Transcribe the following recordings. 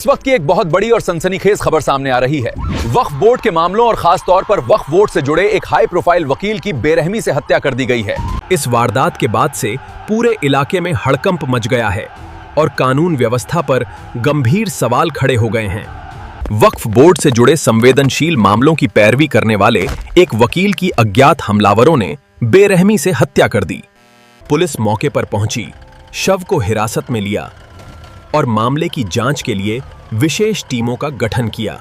इस वक्त की एक बहुत बड़ी और सनसनीखेज खबर सामने आ रही है। वक्फ बोर्ड के मामलों और खास तौर पर वक्फ बोर्ड से जुड़े एक हाई प्रोफाइल वकील की बेरहमी से हत्या कर दी गई है। इस वारदात के बाद से पूरे इलाके में हड़कंप मच गया है और कानून व्यवस्था पर गंभीर सवाल खड़े हो गए हैं। वक्फ बोर्ड से जुड़े संवेदनशील मामलों की पैरवी करने वाले एक वकील की अज्ञात हमलावरों ने बेरहमी से हत्या कर दी। पुलिस मौके पर पहुंची, शव को हिरासत में लिया और मामले की जांच के लिए विशेष टीमों का गठन किया।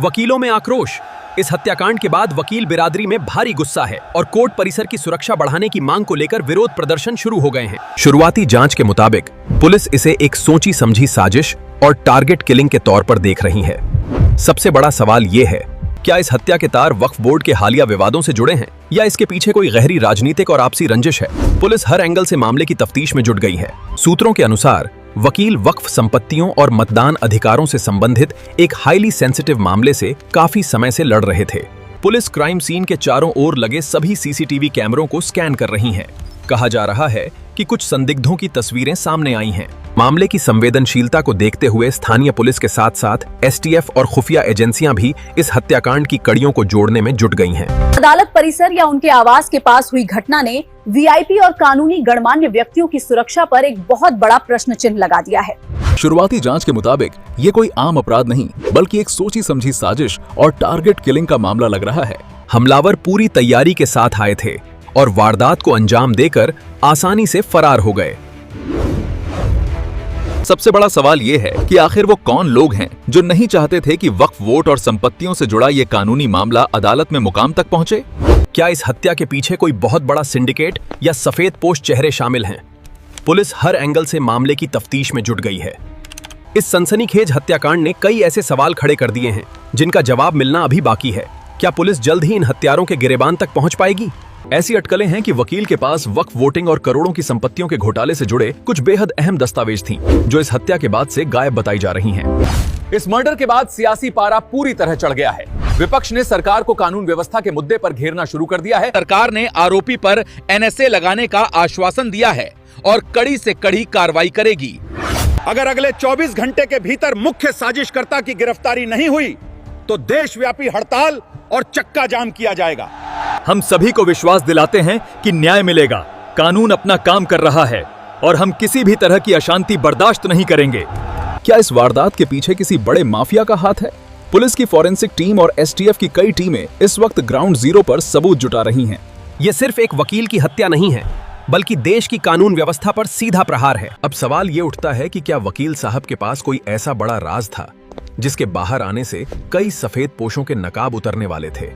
वकीलों में आक्रोश। इस हत्याकांड के बाद वकील बिरादरी में भारी गुस्सा है और कोर्ट परिसर की सुरक्षा बढ़ाने की मांग को लेकर विरोध प्रदर्शन शुरू हो गए हैं। शुरुआती जांच के मुताबिक पुलिस इसे एक सोची समझी साजिश और टारगेट किलिंग के तौर पर देख रही है। सबसे बड़ा सवाल ये है, क्या इस हत्या के तार वक्फ बोर्ड के हालिया विवादों से जुड़े हैं या इसके पीछे कोई गहरी राजनीतिक और आपसी रंजिश है? पुलिस हर एंगल से मामले की तफ्तीश में जुट गई है। सूत्रों के अनुसार वकील वक्फ संपत्तियों और मतदान अधिकारों से संबंधित एक हाईली सेंसिटिव मामले से काफी समय से लड़ रहे थे। पुलिस क्राइम सीन के चारों ओर लगे सभी सीसीटीवी कैमरों को स्कैन कर रही है। कहा जा रहा है कि कुछ संदिग्धों की तस्वीरें सामने आई हैं। मामले की संवेदनशीलता को देखते हुए स्थानीय पुलिस के साथ साथ एसटीएफ और खुफिया एजेंसियां भी इस हत्याकांड की कड़ियों को जोड़ने में जुट गई हैं। अदालत परिसर या उनके आवास के पास हुई घटना ने वीआईपी और कानूनी गणमान्य व्यक्तियों की सुरक्षा पर एक बहुत बड़ा प्रश्न चिन्ह लगा दिया है। शुरुआती जांच के मुताबिक ये कोई आम अपराध नहीं, बल्कि एक सोची समझी साजिश और टारगेट किलिंग का मामला लग रहा है। हमलावर पूरी तैयारी के साथ आए थे और वारदात को अंजाम देकर आसानी से फरार हो गए। सबसे बड़ा सवाल ये है कि आखिर वो कौन लोग हैं जो नहीं चाहते थे कि वक्फ वोट और संपत्तियों से जुड़ा ये कानूनी मामला अदालत में मुकाम तक पहुंचे? क्या इस हत्या के पीछे कोई बहुत बड़ा सिंडिकेट या सफेद पोश चेहरे शामिल हैं? पुलिस हर एंगल से मामले की तफ्तीश में जुट गई है। इस सनसनीखेज हत्याकांड ने कई ऐसे सवाल खड़े कर दिए हैं जिनका जवाब मिलना अभी बाकी है। क्या पुलिस जल्द ही इन हत्यारों के गिरेबान तक पहुंच पाएगी? ऐसी अटकलें हैं कि वकील के पास वक्फ वोटिंग और करोड़ों की संपत्तियों के घोटाले से जुड़े कुछ बेहद अहम दस्तावेज थीं, जो इस हत्या के बाद से गायब बताई जा रही हैं। इस मर्डर के बाद सियासी पारा पूरी तरह चढ़ गया है। विपक्ष ने सरकार को कानून व्यवस्था के मुद्दे पर घेरना शुरू कर दिया है। सरकार ने आरोपी पर एनएसए लगाने का आश्वासन दिया है और कड़ी से कड़ी कार्रवाई करेगी। अगर अगले 24 घंटे के भीतर मुख्य साजिशकर्ता की गिरफ्तारी नहीं हुई तो देशव्यापी हड़ताल और चक्का जाम किया जाएगा। हम सभी को विश्वास दिलाते हैं कि न्याय मिलेगा, कानून अपना काम कर रहा है और हम किसी भी तरह की अशांति बर्दाश्त नहीं करेंगे। क्या इस वारदात के पीछे किसी बड़े माफिया का हाथ है? पुलिस की फॉरेंसिक टीम और एसटीएफ की कई टीमें इस वक्त ग्राउंड जीरो पर सबूत जुटा रही हैं। ये सिर्फ एक वकील की हत्या नहीं है, बल्कि देश की कानून व्यवस्था पर सीधा प्रहार है। अब सवाल ये उठता है कि क्या वकील साहब के पास कोई ऐसा बड़ा राज था जिसके बाहर आने से कई सफेद पोशों के नकाब उतरने वाले थे?